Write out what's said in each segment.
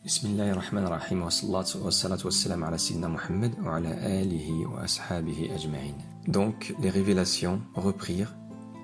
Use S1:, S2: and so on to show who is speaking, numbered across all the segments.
S1: Bismillahirrahmanirrahim wa salatu wa salam ala sayyidina Muhammad wa ala alihi wa ashabihi ajma'in. Donc les révélations reprirent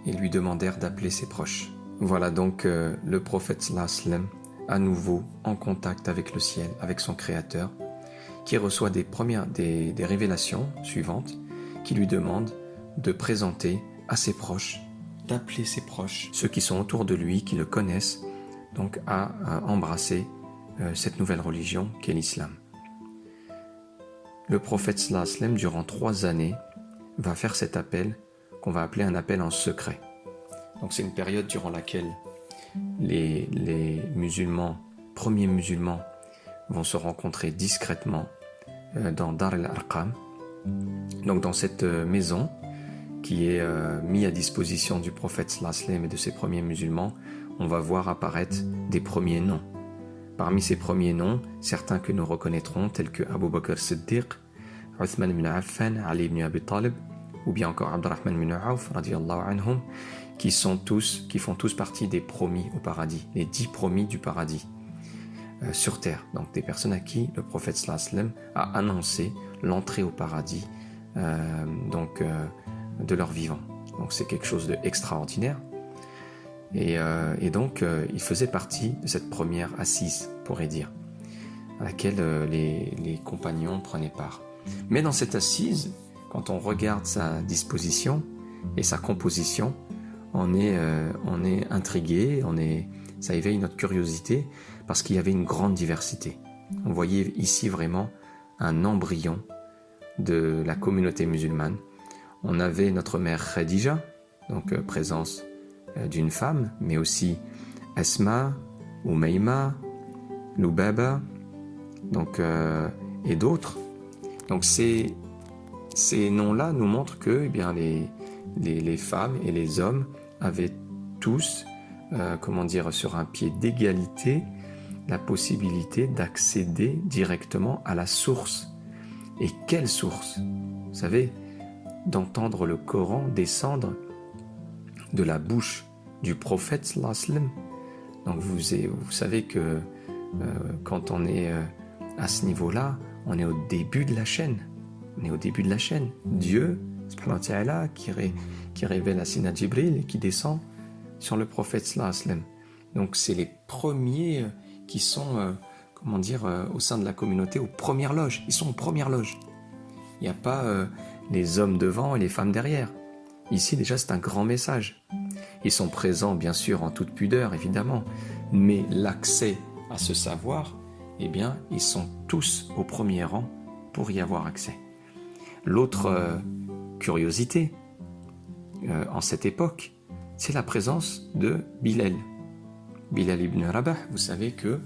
S1: et lui demandèrent d'appeler ses proches. Voilà donc le prophète sallallahu alayhi wa sallam à nouveau en contact avec le ciel, avec son créateur, qui reçoit des révélations suivantes qui lui demandent de présenter à ses proches, d'appeler ses proches, ceux qui sont autour de lui, qui le connaissent, donc à embrasser cette nouvelle religion qu'est l'islam. Le prophète sallallahu alayhi wa sallam, durant 3 années, va faire cet appel qu'on va appeler un appel en secret. Donc c'est une période durant laquelle les premiers musulmans vont se rencontrer discrètement dans Dar al-Arqam, donc dans cette maison qui est mise à disposition du prophète sallallahu alayhi wa sallam et de ses premiers musulmans. On va voir apparaître des premiers noms. Parmi ces premiers noms, certains que nous reconnaîtrons, tels que Abu Bakr Siddiq, Uthman ibn Affan, Ali ibn Abi Talib, ou bien encore Abdurrahman ibn Auf, radiyallahu anhum, qui font tous partie des promis au paradis, les 10 promis du paradis sur terre. Donc des personnes à qui le prophète sallallahu alayhi wa sallam a annoncé l'entrée au paradis de leur vivant. Donc c'est quelque chose d'extraordinaire. Et donc, il faisait partie de cette première assise, on pourrait dire, à laquelle les compagnons prenaient part. Mais dans cette assise, quand on regarde sa disposition et sa composition, on est intrigué, ça éveille notre curiosité, parce qu'il y avait une grande diversité. On voyait ici vraiment un embryon de la communauté musulmane. On avait notre mère Khadija, donc présence d'une femme, mais aussi Asma, Umayma, Lubaba, et d'autres. Donc ces noms-là nous montrent que les femmes et les hommes avaient tous, sur un pied d'égalité, la possibilité d'accéder directement à la source. Et quelle source? Vous savez, d'entendre le Coran descendre de la bouche du prophète sallallahu alayhi wa sallam. Donc vous savez que quand on est à ce niveau-là, on est au début de la chaîne. Dieu, subhanahu wa ta'ala, qui révèle à Sina Jibril et qui descend sur le prophète sallallahu alayhi wa sallam. Donc c'est les premiers qui sont, au sein de la communauté, aux premières loges. Ils sont aux premières loges. Il n'y a pas les hommes devant et les femmes derrière. Ici, déjà, c'est un grand message. Ils sont présents, bien sûr, en toute pudeur, évidemment, mais l'accès à ce savoir, ils sont tous au premier rang pour y avoir accès. L'autre curiosité, en cette époque, c'est la présence de Bilal. Bilal ibn Rabah, vous savez que,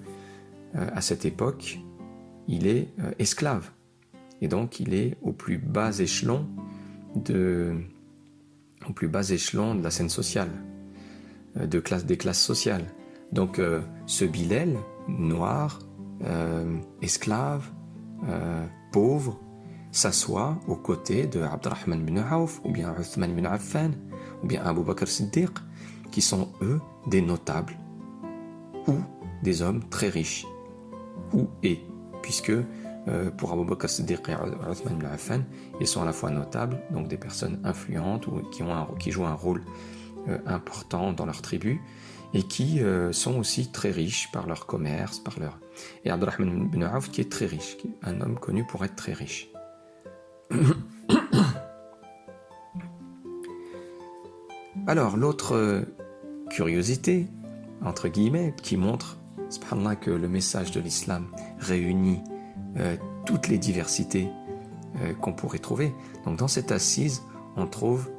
S1: à cette époque, il est esclave. Et donc, il est au plus bas échelon de la scène sociale, des classes sociales. Donc ce Bilal, noir, esclave, pauvre, s'assoit aux côtés de Abdurrahman ibn Auf, ou bien Uthman ibn Affan, ou bien Abu Bakr Siddiq, qui sont eux des notables, ou des hommes très riches, puisque pour Abu Bakr Siddiq et Uthman ibn Affan, ils sont à la fois notables, donc des personnes influentes ou qui jouent un rôle important dans leur tribu, et qui sont aussi très riches par leur commerce, Et Abdurrahman ibn Auf qui est très riche, qui est un homme connu pour être très riche. Alors l'autre curiosité, entre guillemets, qui montre, subhanallah, que le message de l'islam réunit toutes les diversités qu'on pourrait trouver. Donc dans cette assise, on trouve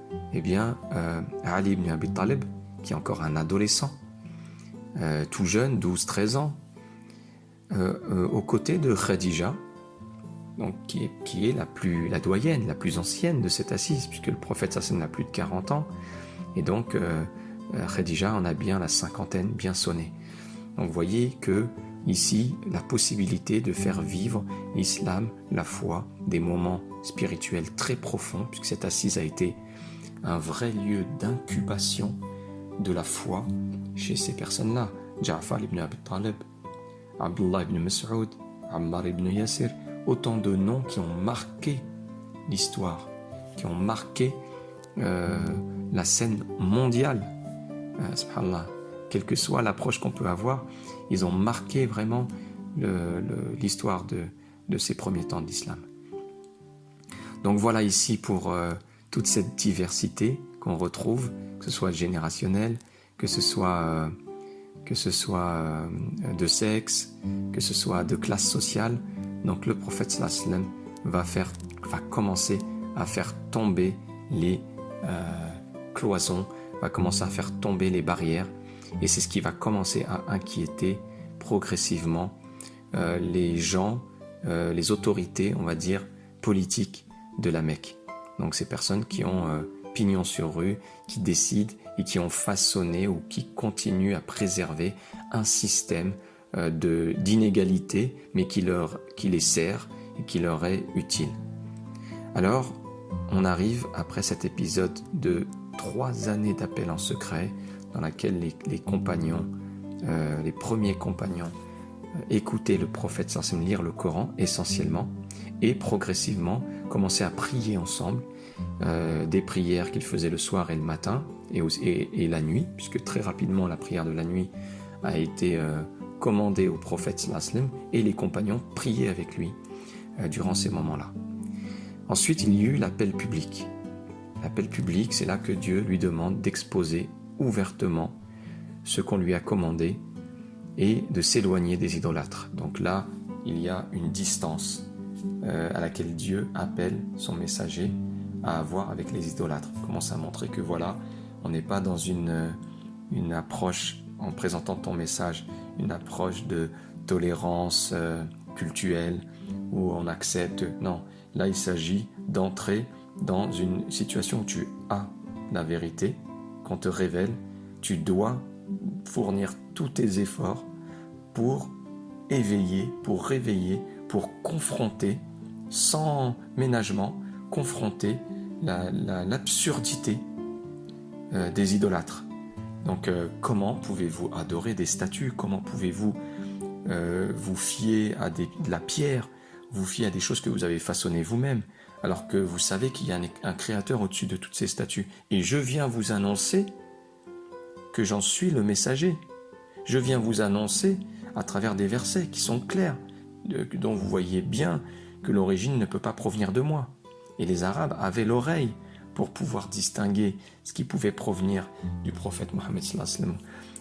S1: Ali ibn Abi Talib, qui est encore un adolescent, tout jeune, 12-13 ans, aux côtés de Khadija, donc qui est la doyenne, la plus ancienne de cette assise, puisque le prophète sallallahu alayhi wa sallam a plus de 40 ans, et donc Khadija en a bien la cinquantaine, bien sonnée. Donc vous voyez que ici la possibilité de faire vivre l'islam, la foi, des moments spirituels très profonds, puisque cette assise a été un vrai lieu d'incubation de la foi chez ces personnes-là. Ja'far ibn Abi Talib, Abdullah ibn Mas'ud, Ammar ibn Yasir, autant de noms qui ont marqué l'histoire, qui ont marqué la scène mondiale. Subhanallah, quelle que soit l'approche qu'on peut avoir, ils ont marqué vraiment l'histoire de ces premiers temps de l'islam. Donc voilà ici pour toute cette diversité qu'on retrouve, que ce soit générationnel, que ce soit de sexe, que ce soit de classe sociale. Donc le prophète sallallahu alayhi wa sallam va commencer à faire tomber les cloisons, va commencer à faire tomber les barrières, et c'est ce qui va commencer à inquiéter progressivement les gens, les autorités, on va dire, politiques de la Mecque. Donc ces personnes qui ont pignon sur rue, qui décident et qui ont façonné ou qui continuent à préserver un système d'inégalité, mais qui les sert et qui leur est utile. Alors, on arrive après cet épisode de 3 années d'appel en secret, dans laquelle les compagnons, les premiers compagnons, écoutaient le prophète sallallahu alayhi wa sallam lire le Coran essentiellement, et progressivement commençaient à prier ensemble, des prières qu'ils faisaient le soir et le matin, et la nuit, puisque très rapidement la prière de la nuit a été commandée au prophète sallallahu alayhi wa sallam, et les compagnons priaient avec lui durant ces moments-là. Ensuite, il y eut l'appel public. L'appel public, c'est là que Dieu lui demande d'exposer ouvertement ce qu'on lui a commandé et de s'éloigner des idolâtres. Donc là, il y a une distance à laquelle Dieu appelle son messager à avoir avec les idolâtres. Il commence à montrer que voilà, on n'est pas dans une approche, en présentant ton message, une approche de tolérance cultuelle où on accepte. Non, là il s'agit d'entrer dans une situation où tu as la vérité, qu'on te révèle, tu dois fournir tous tes efforts pour éveiller, pour réveiller, pour confronter, sans ménagement, confronter l'absurdité des idolâtres. Donc comment pouvez-vous adorer des statues? Comment pouvez-vous vous fier à de la pierre, vous fier à des choses que vous avez façonnées vous-même, alors que vous savez qu'il y a un créateur au-dessus de toutes ces statues? Et je viens vous annoncer que j'en suis le messager. Je viens vous annoncer à travers des versets qui sont clairs, dont vous voyez bien que l'origine ne peut pas provenir de moi. Et les Arabes avaient l'oreille pour pouvoir distinguer ce qui pouvait provenir du prophète Mohammed sallallahu alayhi wa sallam.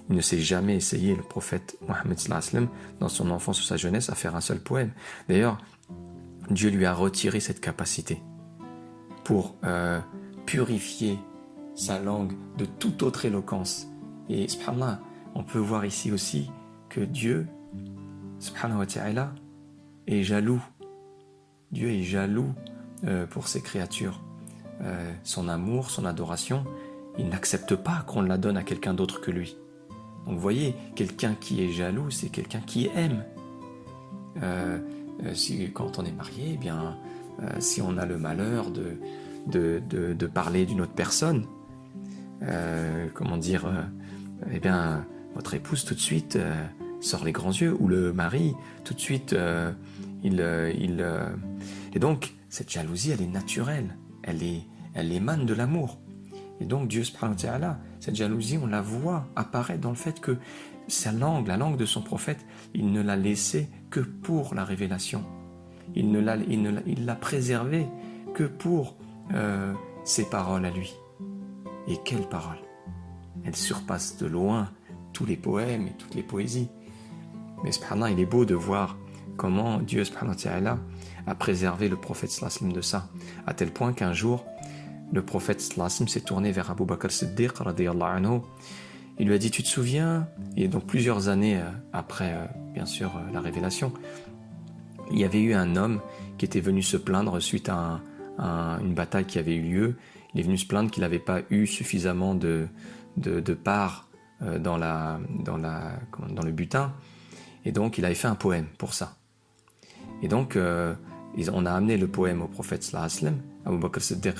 S1: Il ne s'est jamais essayé, le prophète Mohammed sallallahu alayhi wa sallam, dans son enfance ou sa jeunesse, à faire un seul poème. D'ailleurs, Dieu lui a retiré cette capacité pour purifier sa langue de toute autre éloquence. Et subhanallah, on peut voir ici aussi que Dieu, subhanahu wa ta'ala, est jaloux. Dieu est jaloux pour ses créatures. Son amour, son adoration, il n'accepte pas qu'on la donne à quelqu'un d'autre que lui. Donc vous voyez, quelqu'un qui est jaloux, c'est quelqu'un qui aime. Quand on est marié, eh bien, si on a le malheur de parler d'une autre personne, eh bien, votre épouse tout de suite sort les grands yeux, ou le mari tout de suite, et donc cette jalousie, elle est naturelle, elle émane de l'amour. Et donc Dieu subhanahu wa ta'ala, cette jalousie, on la voit apparaître dans le fait que sa langue, la langue de son prophète, il ne l'a laissée que pour la révélation. Il l'a préservée que pour ses paroles à lui. Et quelles paroles! Elles surpassent de loin tous les poèmes et toutes les poésies. Mais subhanallah, il est beau de voir comment Dieu subhanahu wa ta'ala a préservé le prophète sallallahu alayhi wa sallam de ça, à tel point qu'un jour, le prophète sallallahu alayhi wa sallam s'est tourné vers Abu Bakr Siddiq radiyallahu anhu. Il lui a dit, tu te souviens? Et donc plusieurs années après, bien sûr, la révélation, il y avait eu un homme qui était venu se plaindre suite à une bataille qui avait eu lieu. Il est venu se plaindre qu'il n'avait pas eu suffisamment de part dans le butin. Et donc, il avait fait un poème pour ça. Et donc, on a amené le poème au prophète sallallahu alayhi wa sallam. Abu Bakr Siddiq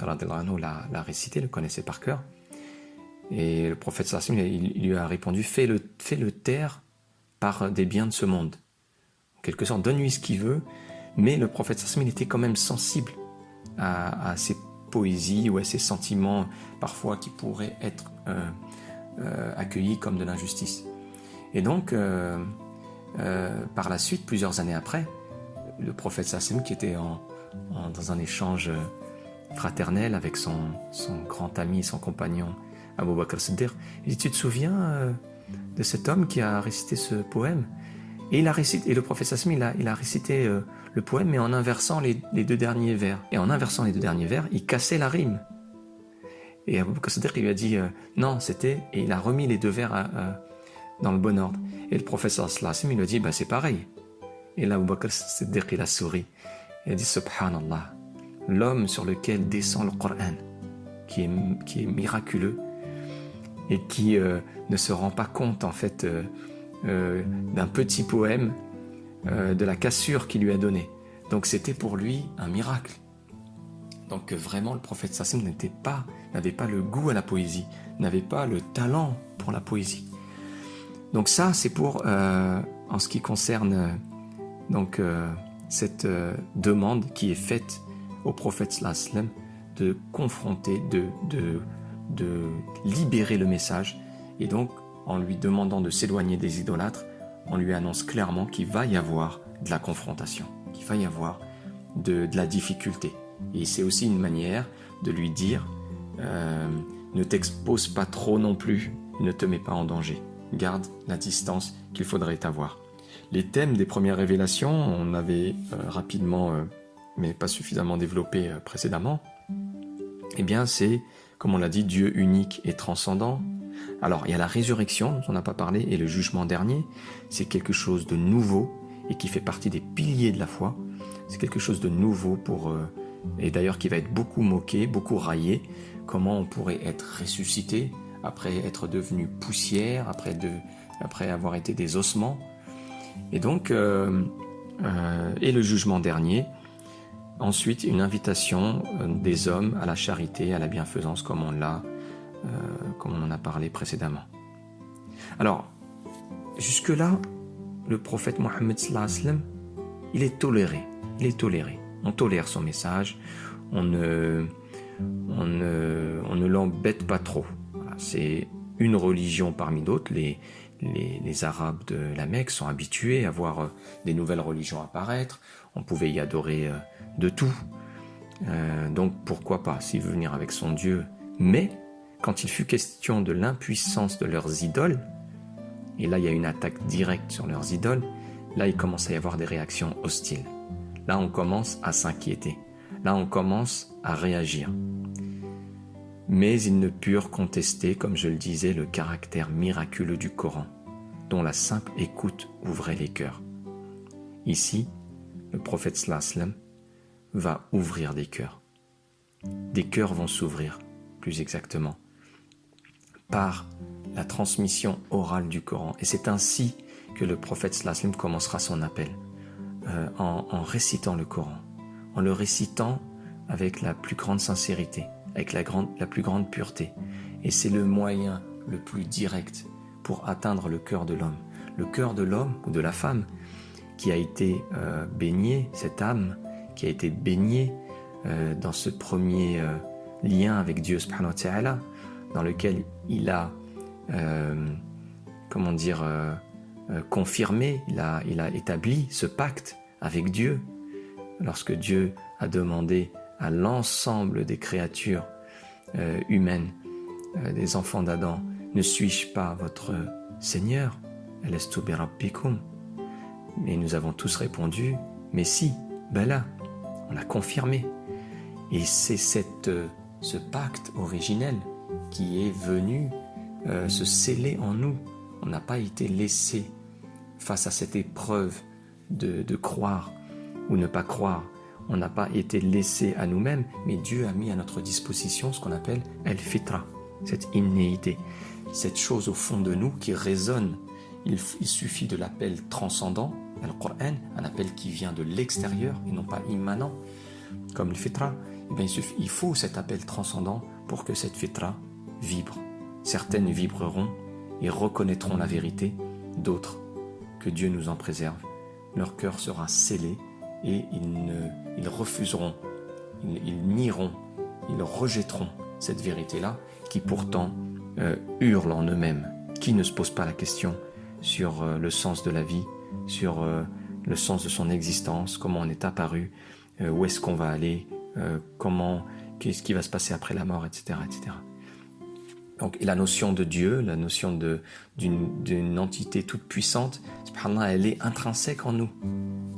S1: l'a récité, le connaissait par cœur. Et le prophète sallallahu alayhi wa sallam, il lui a répondu, fais-le taire par des biens de ce monde. En quelque sorte, donne-lui ce qu'il veut, mais le prophète sallallahu alayhi wa sallam, il était quand même sensible à ces poésies ou à ces sentiments parfois qui pourraient être accueillis comme de l'injustice. Et donc, par la suite, plusieurs années après, le prophète sallallahu alayhi wa sallam, qui était dans un échange fraternel avec son grand ami, son compagnon Abu Bakr Siddiq, il dit, tu te souviens de cet homme qui a récité ce poème? Et le prophète sallallahu alayhi wa sallam, il a récité le poème, mais en inversant les deux derniers vers. Et en inversant les deux derniers vers, il cassait la rime. Et Abu Bakr Siddiq, il lui a dit non, c'était... Et il a remis les deux vers dans le bon ordre. Et le prophète sallallahu alayhi wa sallam, il lui a dit, c'est pareil. Et là, Abu Bakr Siddiq, il a souri. Il a dit, subhanallah, l'homme sur lequel descend le Coran, qui est miraculeux, et qui ne se rend pas compte, en fait, d'un petit poème, de la cassure qu'il lui a donnée. Donc c'était pour lui un miracle. Donc vraiment, le prophète sallallahu alayhi wa sallam n'avait pas le goût à la poésie, n'avait pas le talent pour la poésie. Donc ça, c'est pour en ce qui concerne cette demande qui est faite au prophète sallallahu alayhi wa sallam de confronter, de libérer le message, et donc en lui demandant de s'éloigner des idolâtres, on lui annonce clairement qu'il va y avoir de la confrontation, qu'il va y avoir de la difficulté. Et c'est aussi une manière de lui dire ne t'expose pas trop non plus, ne te mets pas en danger, garde la distance qu'il faudrait avoir. Les thèmes des premières révélations, on avait rapidement, mais pas suffisamment développé précédemment, eh bien c'est, comme on l'a dit, Dieu unique et transcendant. Alors, il y a la résurrection, dont on n'a pas parlé, et le jugement dernier. C'est quelque chose de nouveau et qui fait partie des piliers de la foi. C'est quelque chose de nouveau et d'ailleurs qui va être beaucoup moqué, beaucoup raillé. Comment on pourrait être ressuscité après être devenu poussière, après avoir été des ossements. Et donc, et le jugement dernier. Ensuite, une invitation des hommes à la charité, à la bienfaisance, comme on en a parlé précédemment. Alors, jusque-là, le prophète Mohammed sallallahu alayhi wa sallam, il est toléré. On tolère son message, on ne l'embête pas trop. Voilà, c'est une religion parmi d'autres. Les Arabes de la Mecque sont habitués à voir des nouvelles religions apparaître. On pouvait y adorer de tout. Donc pourquoi pas, s'il veut venir avec son Dieu. Mais quand il fut question de l'impuissance de leurs idoles, et là il y a une attaque directe sur leurs idoles, là il commence à y avoir des réactions hostiles. Là on commence à s'inquiéter. Là on commence à réagir. Mais ils ne purent contester, comme je le disais, le caractère miraculeux du Coran, dont la simple écoute ouvrait les cœurs. Ici, le prophète sallallahu alayhi wa sallam va ouvrir des cœurs. Des cœurs vont s'ouvrir, plus exactement, par la transmission orale du Coran. Et c'est ainsi que le prophète sallallahu alayhi wa sallam commencera son appel, en récitant le Coran, en le récitant avec la plus grande sincérité, avec la plus grande pureté. Et c'est le moyen le plus direct pour atteindre le cœur de l'homme. Le cœur de l'homme ou de la femme qui a été baignée, cette âme qui a été baignée dans ce premier lien avec Dieu subhanahu wa ta'ala, dans lequel il a confirmé, il a établi ce pacte avec Dieu, lorsque Dieu a demandé à l'ensemble des créatures humaines, des enfants d'Adam, ne suis-je pas votre Seigneur? Alastu bi rabbikum? Et nous avons tous répondu, mais si, là, on l'a confirmé. Et c'est ce pacte originel qui est venu se sceller en nous. On n'a pas été laissé face à cette épreuve de croire ou ne pas croire. On n'a pas été laissé à nous-mêmes, mais Dieu a mis à notre disposition ce qu'on appelle el-fitra, cette innéité, cette chose au fond de nous qui résonne il suffit de l'appel transcendant, Al-Qur'an, un appel qui vient de l'extérieur et non pas immanent, comme le fitra. Eh bien, il faut cet appel transcendant pour que cette fitra vibre. Certaines vibreront et reconnaîtront la vérité, d'autres, que Dieu nous en préserve. Leur cœur sera scellé et ils refuseront, ils nieront, ils rejetteront cette vérité-là qui pourtant hurle en eux-mêmes. Qui ne se pose pas la question sur le sens de la vie, sur le sens de son existence, comment on est apparu, où est-ce qu'on va aller, qu'est-ce qui va se passer après la mort, etc., etc. Donc, et la notion de Dieu, la notion d'une entité toute puissante, subhanallah, elle est intrinsèque en nous.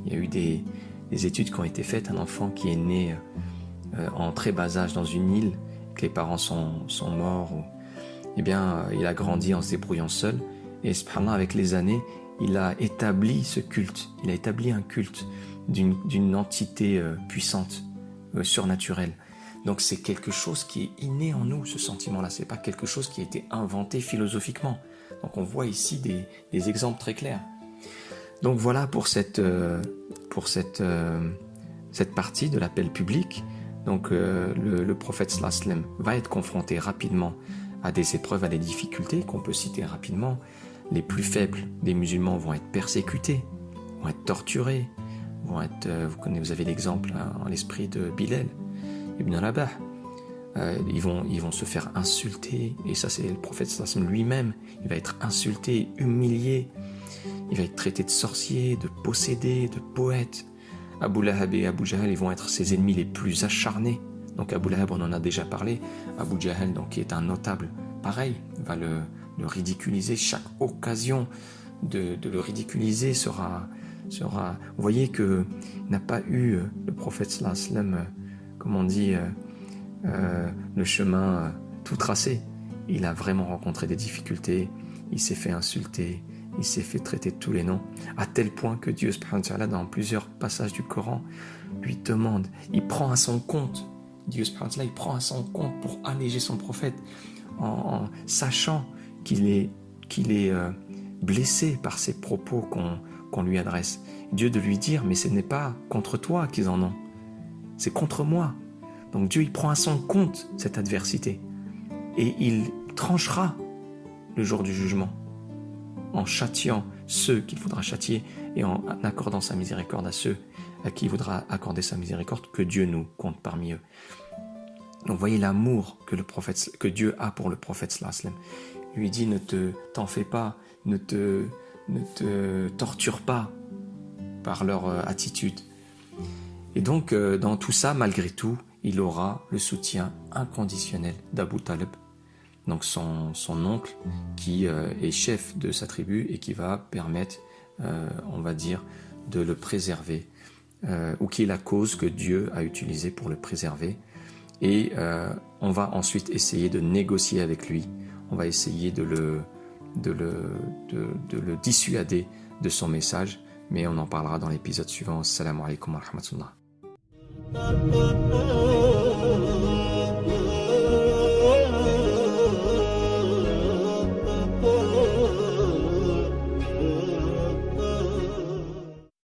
S1: Il y a eu des études qui ont été faites. Un enfant qui est né en très bas âge dans une île, que les parents sont morts, eh bien, il a grandi en se débrouillant seul. Et subhanallah, avec les années, il a établi ce culte. Il a établi un culte d'une entité puissante, surnaturelle. Donc c'est quelque chose qui est inné en nous, ce sentiment-là. C'est pas quelque chose qui a été inventé philosophiquement. Donc on voit ici des exemples très clairs. Donc voilà pour cette partie de l'appel public. Donc le prophète sallallahu alayhi wa sallam va être confronté rapidement à des épreuves, à des difficultés qu'on peut citer rapidement. Les plus faibles des musulmans vont être persécutés, vont être torturés, vous avez l'exemple en l'esprit de Bilal Ibn Rabah. Ils vont se faire insulter, et ça c'est le prophète sallallahu alayhi wa sallam lui-même. Il va être insulté, humilié, il va être traité de sorcier, de possédé, de poète. Abu Lahab et Abu Jahl, ils vont être ses ennemis les plus acharnés. Donc Abu Lahab, on en a déjà parlé. Abu Jahl, donc, qui est un notable, pareil, va le ridiculiser. Chaque occasion de le ridiculiser sera... Vous voyez qu'il n'a pas eu le prophète sallallahu alayhi wa sallam, comme on dit, le chemin tout tracé. Il a vraiment rencontré des difficultés, il s'est fait insulter, il s'est fait traiter de tous les noms, à tel point que Dieu, subhanahu wa ta'ala, dans plusieurs passages du Coran, lui demande, il prend à son compte, Dieu, subhanahu wa ta'ala, il prend à son compte pour alléger son prophète, en sachant qu'il est blessé par ces propos qu'on lui adresse. Dieu de lui dire, mais ce n'est pas contre toi qu'ils en ont, c'est contre moi. Donc Dieu, il prend à son compte cette adversité et il tranchera le jour du jugement en châtiant ceux qu'il faudra châtier et en accordant sa miséricorde à ceux à qui il voudra accorder sa miséricorde, que Dieu nous compte parmi eux. Donc voyez l'amour que Dieu a pour le prophète sallallahu alayhi wa sallam. Il lui dit, t'en fais pas, ne te torture pas par leur attitude. Et donc dans tout ça, malgré tout, il aura le soutien inconditionnel d'Abu Talib, donc son oncle, qui est chef de sa tribu et qui va permettre, on va dire, de le préserver, ou qui est la cause que Dieu a utilisée pour le préserver. Et on va ensuite essayer de négocier avec lui, on va essayer de le dissuader de son message, mais on en parlera dans l'épisode suivant. Assalamu alaikum wa rahmatullah.